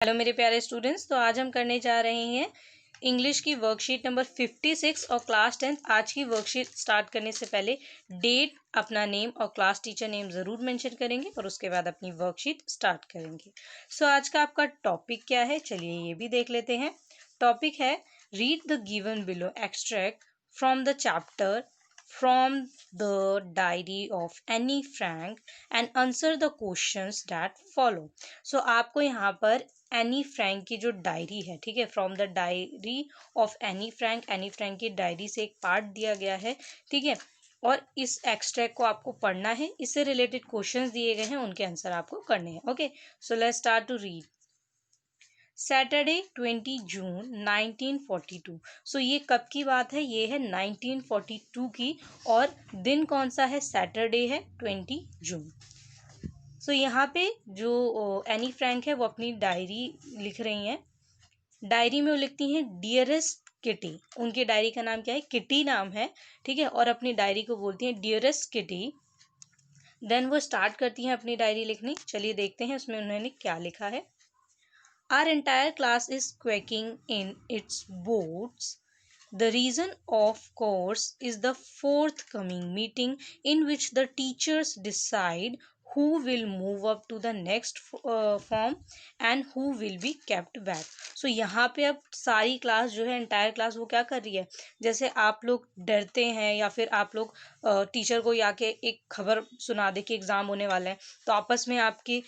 Hello मेरे प्यारे students, तो आज हम करने जा रहे हैं इंग्लिश की वर्कशीट नंबर 56 और क्लास 10। आज की वर्कशीट स्टार्ट करने से पहले डेट, अपना नेम और क्लास टीचर नेम ज़रूर मेंशन करेंगे और उसके बाद अपनी वर्कशीट स्टार्ट करेंगे। सो आज का आपका टॉपिक क्या है, चलिए ये भी देख लेते हैं। टॉपिक है read the given below extract from the chapter from the diary of Annie Frank and answer the questions that follow। So आपको यहाँ पर एनी फ्रैंक की जो डायरी है, ठीक है, from the diary of Anne Frank की डायरी से एक पार्ट दिया गया है, ठीक है, और इस एक्सट्रैक्ट को आपको पढ़ना है। इससे रिलेटेड क्वेश्चंस दिए गए हैं, उनके आंसर आपको करने हैं। Okay, so let's start to read. Saturday 20 June 1942। So ये कब की बात है? ये है 1942 की, और दिन कौन सा है? सैटरडे है, 20 जून। सो यहाँ पे जो एनी फ्रैंक है वो अपनी डायरी लिख रही हैं। डायरी में वो लिखती हैं डियरेस्ट किटी। उनकी डायरी का नाम क्या है? किटी नाम है, ठीक है, और अपनी डायरी को बोलती हैं डियरेस्ट किटी। देन वो स्टार्ट करती हैं अपनी डायरी लिखनी। चलिए देखते हैं उसमें उन्होंने क्या लिखा है। Our entire class is quaking in its boots. The reason, of course, is the forthcoming meeting in which the teachers decide who will move up to the next form and who will be kept back। So यहाँ पे अब सारी class जो है, entire class, वो क्या कर रही है? जैसे आप लोग डरते हैं या फिर आप लोग टीचर को आके एक खबर सुना दे कि एग्ज़ाम होने वाला है, तो आपस में आपकी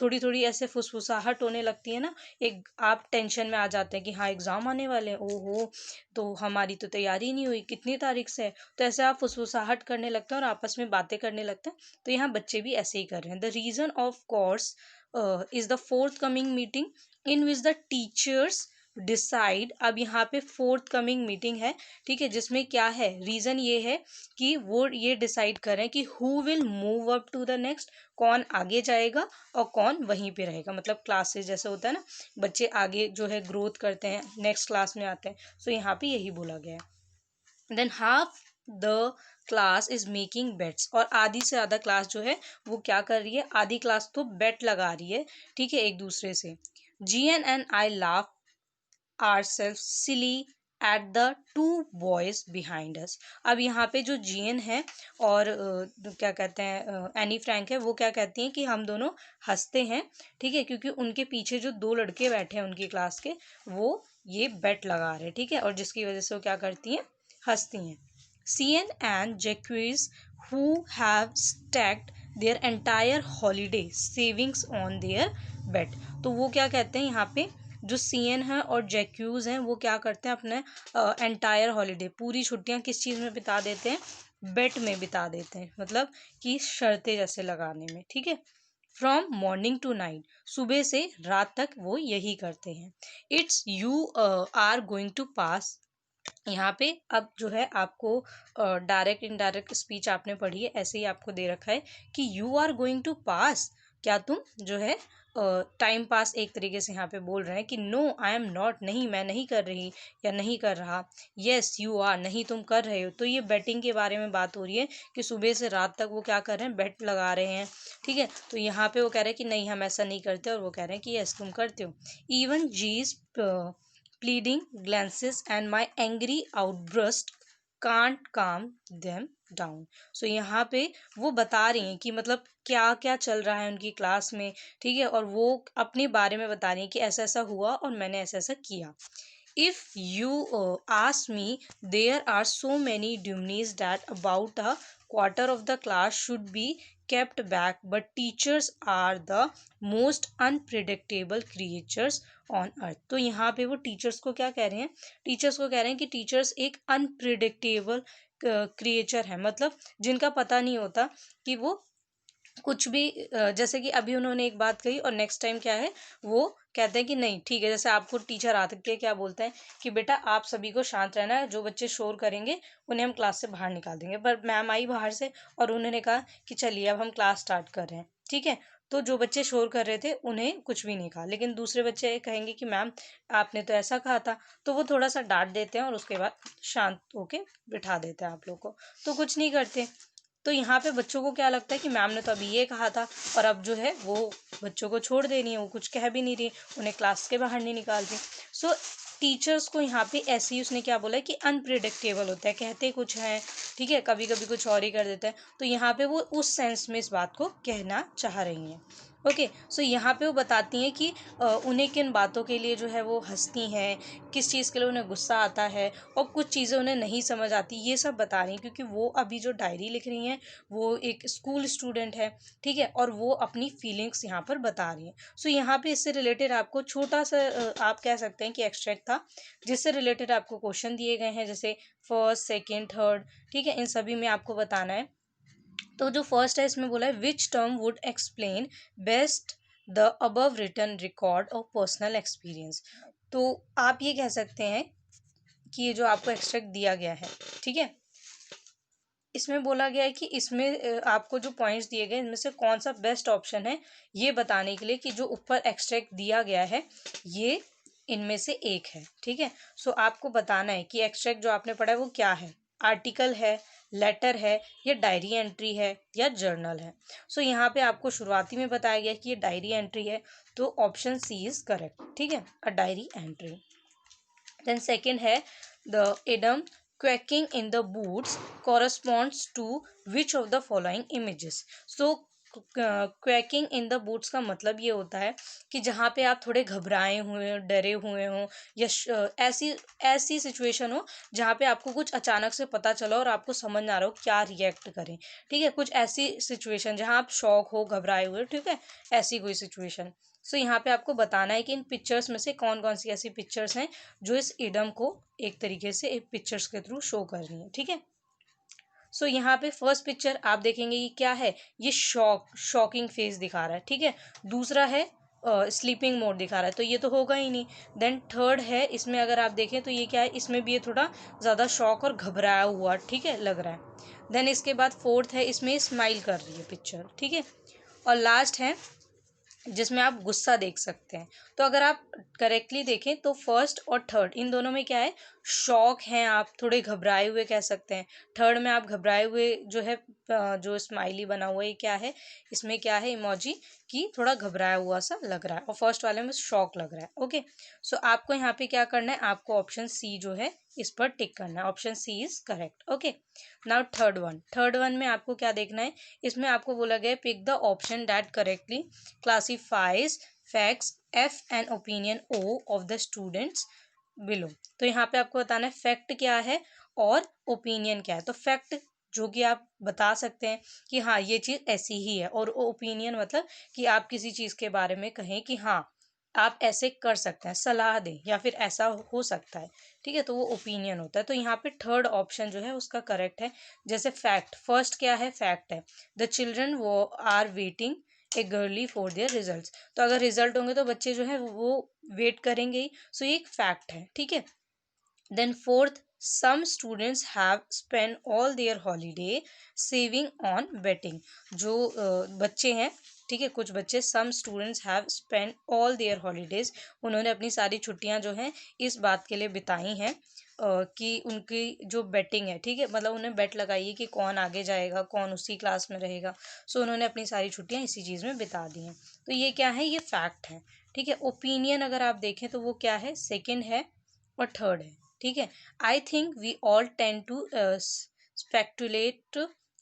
थोड़ी थोड़ी ऐसे फुसफुसाहट होने लगती है ना, एक आप टेंशन में आ जाते हैं कि हाँ एग्ज़ाम आने वाले हैं, ओहो तो हमारी तो तैयारी नहीं हुई, कितनी तारीख से है, तो ऐसे आप फुसफुसाहट करने लगते हैं और आपस में बातें करने लगते हैं। तो यहाँ बच्चे भी ऐसे ही कर रहे हैं। The reason of course is the fourth coming meeting in which the teachers decide. अब यहाँ पे फोर्थ कमिंग मीटिंग है, ठीक है, जिसमें क्या है, रीज़न ये है कि वो ये डिसाइड करें कि who will move up to the next, कौन आगे जाएगा और कौन वहीं पे रहेगा। मतलब क्लासेस जैसे होता है ना, बच्चे आगे जो है ग्रोथ करते हैं, नेक्स्ट क्लास में आते हैं, सो यहाँ पे यही बोला गया है। Then half the class is making bets. और आधी से ज़्यादा क्लास जो है वो क्या कर रही है? आधी क्लास तो बेट लगा रही है, ठीक है, एक दूसरे से। G N and I laugh ourselves silly at the two boys behind us। अब यहाँ पे जो जीएन है और क्या कहते हैं एनी फ्रैंक है, वो क्या कहती हैं कि हम दोनों हंसते हैं, ठीक है, क्योंकि उनके पीछे जो दो लड़के बैठे हैं उनकी क्लास के, वो ये बेट लगा रहे हैं, ठीक है, और जिसकी वजह से वो क्या करती हैं? हंसती हैं। Sian and Jacques who have stacked their entire holiday savings on their bet। तो वो क्या कहते हैं यहाँ पे, जो सीएन है और जैक्यूज हैं, वो क्या करते हैं? अपने एंटायर हॉलीडे, पूरी छुट्टियां किस चीज़ में बिता देते हैं? बेट में बिता देते हैं, मतलब कि शर्तें जैसे लगाने में, ठीक है। फ्रॉम मॉर्निंग टू नाइट, सुबह से रात तक वो यही करते हैं। It's you are going to pass. यहाँ पे अब जो है आपको डायरेक्ट इनडायरेक्ट स्पीच आपने पढ़ी है, ऐसे ही आपको दे रखा है कि यू आर गोइंग टू पास, क्या तुम जो है टाइम पास एक तरीके से यहाँ पे बोल रहे हैं कि नो आई एम नॉट, नहीं मैं नहीं कर रही या नहीं कर रहा। येस यू आर, नहीं तुम कर रहे हो। तो ये बेटिंग के बारे में बात हो रही है कि सुबह से रात तक वो क्या कर रहे हैं? बेट लगा रहे हैं, ठीक है। तो यहाँ पे वो कह रहे हैं कि नहीं हम ऐसा नहीं करते, और वो कह रहे हैं कि यस तुम करते हो। इवन जीज pleading glances and my angry outburst can't calm them down। सो यहाँ पे वो बता रही हैं कि मतलब क्या क्या चल रहा है उनकी क्लास में, ठीक है, और वो अपने बारे में बता रही हैं कि ऐसा ऐसा हुआ और मैंने ऐसा ऐसा किया। If you ask me, there are so many dummies that about a quarter of the class should be kept back, but teachers are the most unpredictable creatures on earth। तो यहाँ पे वो टीचर्स को क्या कह रहे हैं? टीचर्स को कह रहे हैं कि टीचर्स एक अनप्रिडिक्टेबल क्रिएचर है, मतलब जिनका पता नहीं होता कि वो कुछ भी जैसे कि अभी उन्होंने एक बात कही और नेक्स्ट टाइम क्या है, वो कहते हैं कि नहीं ठीक है। जैसे आपको टीचर आते के क्या बोलते हैं कि बेटा आप सभी को शांत रहना है, जो बच्चे शोर करेंगे उन्हें हम क्लास से बाहर निकाल देंगे। पर मैम आई बाहर से और उन्होंने कहा कि चलिए अब हम क्लास स्टार्ट कर रहे हैं, ठीक है। तो जो बच्चे शोर कर रहे थे उन्हें कुछ भी नहीं कहा, लेकिन दूसरे बच्चे कहेंगे कि मैम आपने तो ऐसा कहा था, तो वो थोड़ा सा डांट देते हैं और उसके बाद शांत होके बिठा देते हैं आप लोग को, तो कुछ नहीं करते। तो यहाँ पे बच्चों को क्या लगता है कि मैम ने तो अभी ये कहा था और अब जो है वो बच्चों को छोड़ दे रही है, वो कुछ कह भी नहीं रही, उन्हें क्लास के बाहर नहीं निकाल रही। सो टीचर्स को यहाँ पे ऐसे ही उसने क्या बोला है कि अनप्रिडिक्टेबल होता है, कहते कुछ हैं, ठीक है, कभी कभी कुछ और ही कर देते हैं। तो यहाँ पे वो उस सेंस में इस बात को कहना चाह रही हैं। ओके, सो यहाँ पे वो बताती हैं कि उन्हें किन बातों के लिए जो है वो हंसती हैं, किस चीज़ के लिए उन्हें गुस्सा आता है और कुछ चीज़ें उन्हें नहीं समझ आती, ये सब बता रही हैं, क्योंकि वो अभी जो डायरी लिख रही हैं वो एक स्कूल स्टूडेंट है, ठीक है, और वो अपनी फीलिंग्स यहाँ पर बता रही हैं। सो यहाँ पे इससे रिलेटेड आपको छोटा सा आप कह सकते हैं कि एक्सट्रैक्ट था, जिससे रिलेटेड आपको क्वेश्चन दिए गए हैं, जैसे फर्स्ट, सेकेंड, थर्ड, ठीक है, इन सभी में आपको बताना है। तो जो फर्स्ट है इसमें बोला है which term would explain best the above written record of personal experience. तो आप ये कह सकते हैं कि ये जो आपको एक्सट्रैक्ट दिया गया है, ठीक है, इसमें बोला गया है कि इसमें आपको जो पॉइंट्स दिए गए इनमें से कौन सा बेस्ट ऑप्शन है ये बताने के लिए कि जो ऊपर एक्सट्रैक्ट दिया गया है ये इनमें से एक है, ठीक है। सो आपको बताना है कि एक्सट्रैक्ट जो आपने पढ़ा है वो क्या है, आर्टिकल है, लेटर है, या डायरी एंट्री है, या जर्नल है। सो यहाँ पे आपको शुरुआती में बताया गया कि ये डायरी एंट्री है, तो ऑप्शन सी इज करेक्ट, ठीक है, a diary entry. Then second है the idiom quacking in the boots corresponds to which of the following images। so quacking in the boots का मतलब ये होता है कि जहाँ पे आप थोड़े घबराए हुए हो, डरे हुए हो, या ऐसी ऐसी सिचुएशन हो जहाँ पे आपको कुछ अचानक से पता चला और आपको समझ ना रहा हो क्या रिएक्ट करें, ठीक है, कुछ ऐसी सिचुएशन जहाँ आप शॉक हो, घबराए हुए, ठीक है, ऐसी कोई सिचुएशन। सो यहाँ पे आपको बताना है कि इन पिक्चर्स में से कौन कौन सी ऐसी पिक्चर्स हैं जो इस इडम को एक तरीके से एक पिक्चर्स के थ्रू शो कर रही है, ठीक है। सो यहाँ पे फर्स्ट पिक्चर आप देखेंगे ये क्या है, ये शॉकिंग फेस दिखा रहा है, ठीक है। दूसरा है स्लीपिंग मोड दिखा रहा है, तो ये तो होगा ही नहीं। देन थर्ड है, इसमें अगर आप देखें तो ये क्या है, इसमें भी ये थोड़ा ज़्यादा शॉक और घबराया हुआ, ठीक है, लग रहा है। देन इसके बाद फोर्थ है, इसमें स्माइल कर रही है पिक्चर, ठीक है। और लास्ट है जिसमें आप गुस्सा देख सकते हैं। तो अगर आप करेक्टली देखें तो फर्स्ट और थर्ड इन दोनों में क्या है, शॉक हैं, आप थोड़े घबराए हुए कह सकते हैं। थर्ड में आप घबराए हुए जो है जो स्माइली बना हुआ है क्या है, इसमें क्या है इमोजी कि थोड़ा घबराया हुआ सा लग रहा है, और फर्स्ट वाले में शॉक लग रहा है। ओके, सो आपको यहाँ पे क्या करना है, आपको ऑप्शन सी जो है इस पर टिक करना है, option C is correct. Okay, now third one में आपको क्या देखना है, इसमें आपको बोला गया pick the option that correctly classifies facts F and opinion O of the students below. तो यहाँ पे आपको बताना है फैक्ट क्या है और ओपिनियन क्या है। तो फैक्ट जो कि आप बता सकते हैं कि हाँ ये चीज़ ऐसी ही है, और ओपिनियन मतलब कि आप किसी चीज़ के बारे में कहें कि हाँ आप ऐसे कर सकते हैं, सलाह दें, या फिर ऐसा हो सकता है, ठीक है, तो वो ओपिनियन होता है। तो यहाँ पे थर्ड ऑप्शन जो है उसका करेक्ट है। जैसे फैक्ट, फर्स्ट क्या है, फैक्ट है the children who are waiting eagerly for their result. तो अगर रिजल्ट होंगे तो बच्चे जो है वो वेट करेंगे ही, सो ये एक फैक्ट है, ठीक है। Then fourth, some students have spend all their holiday saving on betting. जो बच्चे हैं, ठीक है, कुछ बच्चे, some students have spend all their holidays, उन्होंने अपनी सारी छुट्टियां जो हैं इस बात के लिए बिताई हैं कि उनकी जो बेटिंग है, ठीक है, मतलब उन्हें बेट लगाई है कि कौन आगे जाएगा, कौन उसी क्लास में रहेगा। सो उन्होंने अपनी सारी छुट्टियां इसी चीज़ में बिता दी हैं। तो ये क्या है, ये फैक्ट है, ठीक है। ओपिनियन अगर आप देखें तो वो क्या है, सेकेंड है और थर्ड है, ठीक है। I think we all tend to speculate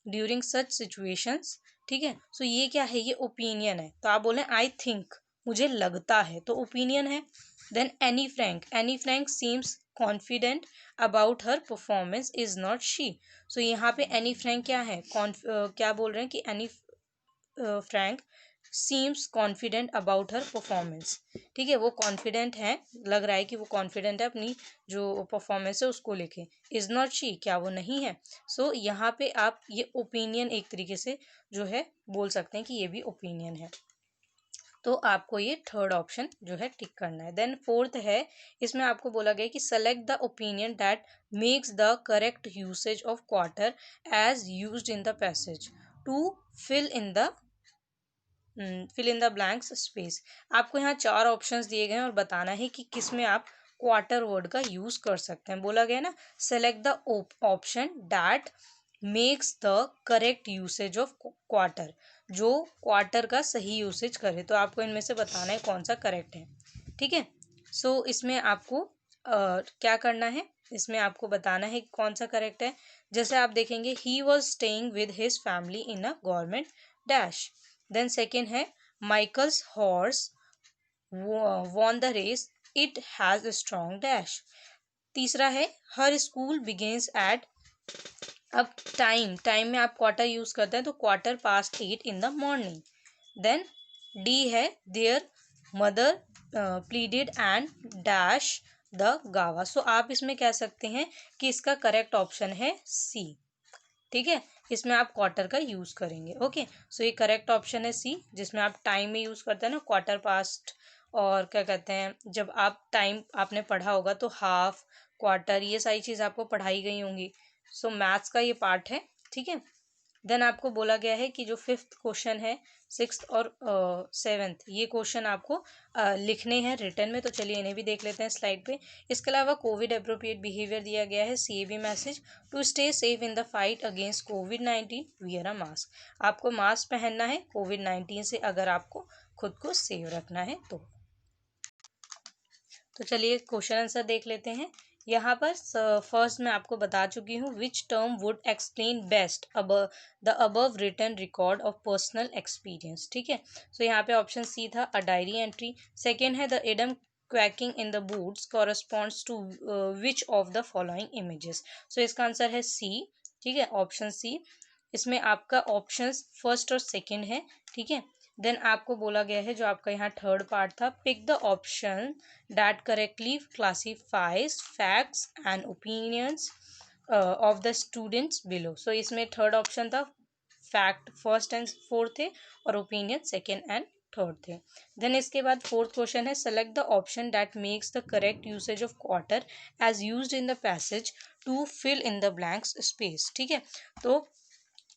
during such situations, ठीक है। सो ये क्या है, ये ओपिनियन है। तो आप बोलें आई थिंक, मुझे लगता है, तो ओपिनियन है। Then Annie Frank seems confident about her performance is not she. So यहाँ पे एनी फ्रैंक क्या है, क्या बोल रहे हैं कि any Frank seems confident about her performance, ठीक है, वो कॉन्फिडेंट है, लग रहा है कि वो कॉन्फिडेंट है अपनी जो परफॉर्मेंस है उसको लेके। इज नॉट शी, क्या वो नहीं है। सो यहाँ पे आप ये ओपिनियन एक तरीके से जो है बोल सकते हैं कि ये भी ओपिनियन है। तो आपको ये थर्ड ऑप्शन जो है टिक करना है। देन फोर्थ है, इसमें आपको बोला गया कि select the opinion that makes the correct usage of quarter as used in the passage to fill in the blanks space. आपको यहाँ चार ऑप्शंस दिए गए हैं और बताना है कि किस में आप क्वार्टर वर्ड का यूज कर सकते हैं। बोला गया ना, select the option that makes the correct usage of quarter, जो क्वार्टर का सही यूसेज करे। तो आपको इनमें से बताना है कौन सा करेक्ट है, ठीक है। सो इसमें आपको क्या करना है, इसमें आपको बताना है कौन सा करेक्ट है। जैसे आप देखेंगे ही was staying with his family in a government dash. Then second है Michael's horse won the race, it has a strong dash। तीसरा है हर स्कूल बिगिंस एट, अब टाइम में आप क्वार्टर यूज करते हैं तो quarter past 8 in the morning. Then D है their mother pleaded and dash the गावा। सो आप इसमें कह सकते हैं कि इसका करेक्ट ऑप्शन है सी, ठीक है। इसमें आप क्वार्टर का यूज करेंगे, ओके। सो ये करेक्ट ऑप्शन है सी, जिसमें आप टाइम में यूज करते हैं ना क्वार्टर पास्ट, और क्या कहते हैं जब आप टाइम आपने पढ़ा होगा तो हाफ, क्वार्टर, ये सारी चीज़ आपको पढ़ाई गई होंगी। सो मैथ्स का ये पार्ट है, ठीक है। देन आपको बोला गया है कि जो फिफ्थ क्वेश्चन है, सिक्स्थ और सेवेंथ, ये क्वेश्चन आपको लिखने हैं रिटर्न में। तो चलिए इन्हें भी देख लेते हैं स्लाइड पे। इसके अलावा कोविड अप्रोप्रिएट बिहेवियर दिया गया है, C A B message to stay safe in the fight against कोविड-19 वियर अ मास्क। आपको मास्क पहनना है कोविड-19 से अगर आपको खुद को सेव रखना है तो चलिए क्वेश्चन आंसर देख लेते हैं। यहाँ पर फर्स्ट मैं आपको बता चुकी हूँ which term would explain best the above written record of personal experience, ठीक है। सो यहाँ पे ऑप्शन सी था अ डायरी एंट्री। सेकेंड है the idiom quacking in the boots corresponds to which of the following images. So इसका answer है सी, ठीक है, ऑप्शन सी। इसमें आपका ऑप्शन फर्स्ट और सेकेंड है, ठीक है। देन आपको बोला गया है जो आपका यहाँ थर्ड पार्ट था, pick the option that correctly classifies facts and opinions of the students below. So इसमें थर्ड ऑप्शन था, फैक्ट फर्स्ट एंड फोर्थ थे और ओपिनियन सेकेंड एंड थर्ड थे। देन इसके बाद फोर्थ क्वेश्चन है select the option that makes the correct usage of quarter as used in the passage to fill in the blanks space, ठीक है। तो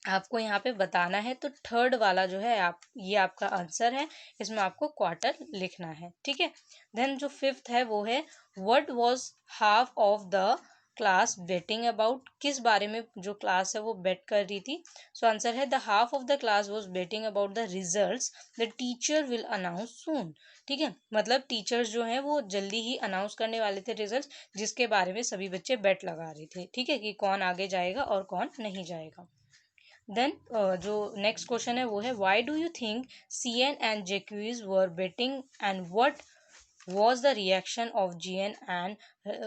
आपको यहाँ पे बताना है, तो थर्ड वाला जो है आप, ये आपका आंसर है, इसमें आपको क्वार्टर लिखना है, ठीक है। देन जो फिफ्थ है वो है what was half of the class betting about, किस बारे में जो क्लास है वो बेट कर रही थी। सो आंसर है the half of the class was betting about the results the teacher will announce soon, ठीक है। मतलब टीचर्स जो हैं वो जल्दी ही अनाउंस करने वाले थे रिजल्ट, जिसके बारे में सभी बच्चे बेट लगा रहे थे, ठीक है, कि कौन आगे जाएगा और कौन नहीं जाएगा। देन जो नेक्स्ट क्वेश्चन है वो है why do you think Sian and Jacques were betting and what was the reaction of Sian and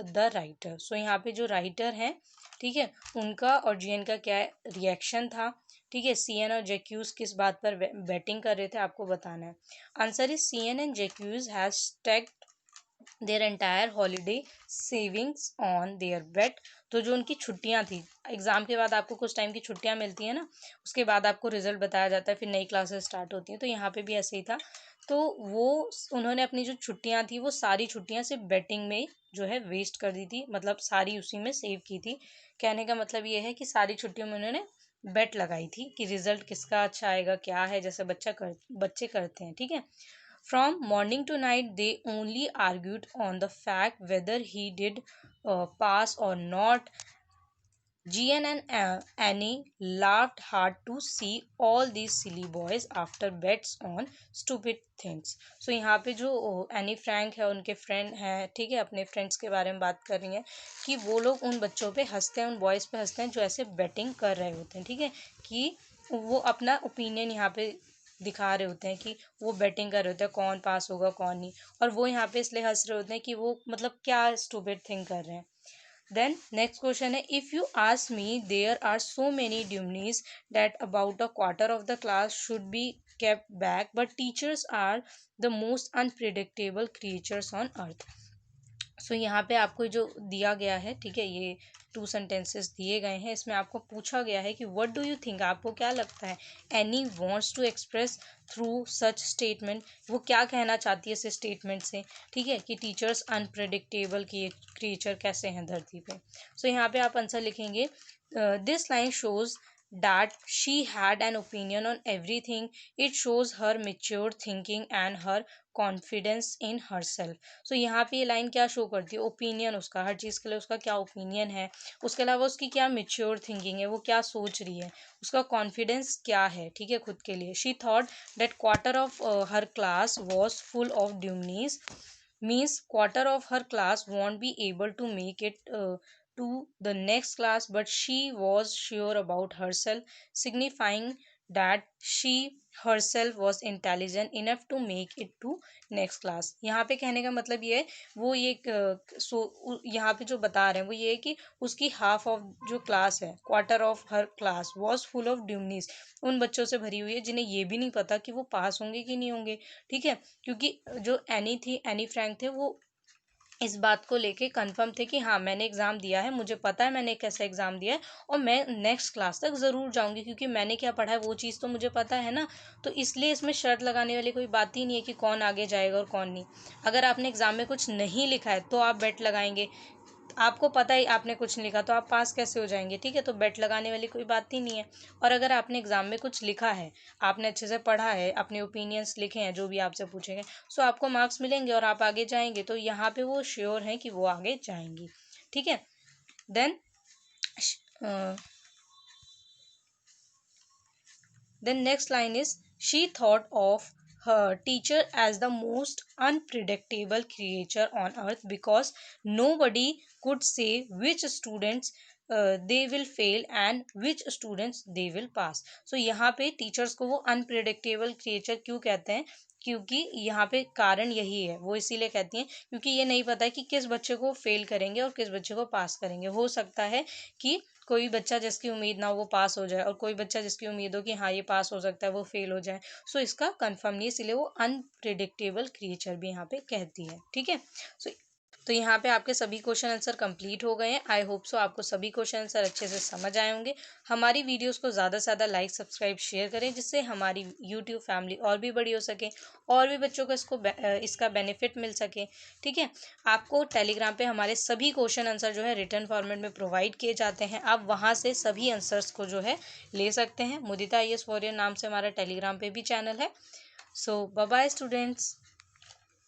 the writer. So यहाँ पे जो राइटर हैं, ठीक है, उनका और जीएन का क्या रिएक्शन था, ठीक है। सीएन और जेक्यूज किस बात पर बेटिंग कर रहे थे आपको बताना है। Answer is Sian and Jacques has stacked their entire holiday savings on their bet. तो जो उनकी छुट्टियां थी, एग्जाम के बाद आपको कुछ टाइम की छुट्टियां मिलती है ना, उसके बाद आपको रिजल्ट बताया जाता है, फिर नई क्लासेस स्टार्ट होती हैं, तो यहाँ पे भी ऐसे ही था। तो वो उन्होंने अपनी जो छुट्टियां थी वो सारी छुट्टियां सिर्फ बेटिंग में जो है वेस्ट कर दी थी, मतलब सारी उसी में सेव की थी। कहने का मतलब ये है कि सारी छुट्टियों में उन्होंने बेट लगाई थी कि रिजल्ट किसका अच्छा आएगा, क्या है, जैसे बच्चे करते हैं, ठीक है। From morning to night, they only argued on the fact whether he did pass or not. Gian and Annie laughed hard to see all these silly boys after bets on stupid things. So यहाँ पे जो Anne Frank है उनके friend हैं, ठीक है, अपने friends के बारे में बात कर रही हैं कि वो लोग उन बच्चों पे हंसते हैं, उन बॉयज़ पे हंसते हैं जो ऐसे बेटिंग कर रहे होते हैं, ठीक है, कि वो अपना ओपिनियन यहाँ पे दिखा रहे होते हैं कि वो बेटिंग कर रहे होते हैं कौन पास होगा कौन नहीं, और वो यहाँ पे इसलिए हंस रहे होते हैं कि वो मतलब क्या स्टूपिड थिंग कर रहे हैं। Then next question है if you ask me there are so many dummies that about a quarter of the class should be kept back but teachers are the most unpredictable creatures on earth। सो यहाँ पे आपको जो दिया गया है, ठीक है, ये 2 सेंटेंसेस दिए गए हैं, इसमें आपको पूछा गया है कि व्हाट डू यू थिंक, आपको क्या लगता है, Anne wants to express through such statement, वो क्या कहना चाहती है इस स्टेटमेंट से, ठीक है, कि टीचर्स अनप्रेडिक्टेबल क्रिएचर कैसे हैं धरती पे। सो यहाँ पे आप आंसर लिखेंगे this line shows that she had an opinion on everything. It shows her mature thinking and her confidence in herself. So यहाँ पे ये लाइन क्या शो करती है, ओपिनियन उसका, हर चीज़ के लिए उसका क्या ओपिनियन है, उसके अलावा उसकी क्या मेच्योर थिंकिंग है, वो क्या सोच रही है, उसका कॉन्फिडेंस क्या है, ठीक है, खुद के लिए. She thought that quarter of her class was full of dummies, means quarter of her class won't be able to make it to the next class, but she was sure about herself, signifying that she herself was intelligent enough to make it to next class. यहाँ पे कहने का मतलब ये है, वो ये यहाँ पे जो बता रहे हैं वो ये है कि उसकी हाफ ऑफ जो क्लास है, quarter of her class was full of dummies, उन बच्चों से भरी हुई है जिन्हें ये भी नहीं पता कि वो पास होंगे कि नहीं होंगे, ठीक है. क्योंकि जो एनी फ्रैंक थे वो इस बात को लेके कंफर्म थे कि हाँ मैंने एग्ज़ाम दिया है, मुझे पता है मैंने कैसा एग्ज़ाम दिया है और मैं नेक्स्ट क्लास तक ज़रूर जाऊंगी क्योंकि मैंने क्या पढ़ा है वो चीज़ तो मुझे पता है ना. तो इसलिए इसमें शर्त लगाने वाली कोई बात ही नहीं है कि कौन आगे जाएगा और कौन नहीं. अगर आपने एग्ज़ाम में कुछ नहीं लिखा है तो आप बेट लगाएंगे, आपको पता ही आपने कुछ नहीं लिखा तो आप पास कैसे हो जाएंगे, ठीक है. तो बेट लगाने वाली कोई बात ही नहीं है. और अगर आपने एग्जाम में कुछ लिखा है, आपने अच्छे से पढ़ा है, अपने ओपिनियंस लिखे हैं जो भी आपसे पूछेंगे, सो आपको मार्क्स मिलेंगे और आप आगे जाएंगे. तो यहाँ पे वो श्योर हैं कि वो आगे जाएंगी, ठीक है. Then next line is she thought of her teacher as the most unpredictable creature on earth because nobody could say which students they will fail and which students they will pass. So यहाँ पे teachers को वो unpredictable creature क्यों कहते हैं, क्योंकि यहाँ पे कारण यही है, वो इसीलिए कहती हैं क्योंकि ये नहीं पता है कि किस बच्चे को फेल करेंगे और किस बच्चे को पास करेंगे. हो सकता है कि कोई बच्चा जिसकी उम्मीद ना हो वो पास हो जाए और कोई बच्चा जिसकी उम्मीद हो कि हाँ ये पास हो सकता है वो फेल हो जाए. सो इसका कंफर्म नहीं, इसलिए वो अनप्रिडिक्टेबल क्रिएचर भी यहाँ पे कहती है, ठीक है. सो तो यहाँ पे आपके सभी क्वेश्चन आंसर कंप्लीट हो गए हैं. आई होप सो आपको सभी क्वेश्चन आंसर अच्छे से समझ आए होंगे. हमारी वीडियोस को ज़्यादा से ज़्यादा लाइक सब्सक्राइब शेयर करें जिससे हमारी यूट्यूब फैमिली और भी बड़ी हो सके और भी बच्चों को इसका बेनिफिट मिल सके, ठीक है. आपको टेलीग्राम पे हमारे सभी क्वेश्चन आंसर जो है रिटर्न फॉर्मेट में प्रोवाइड किए जाते हैं. आप वहाँ से सभी आंसर्स को जो है ले सकते हैं. मुदिता IAS वॉरियर नाम से हमारा टेलीग्राम पे भी चैनल है. सो बाय बाय स्टूडेंट्स.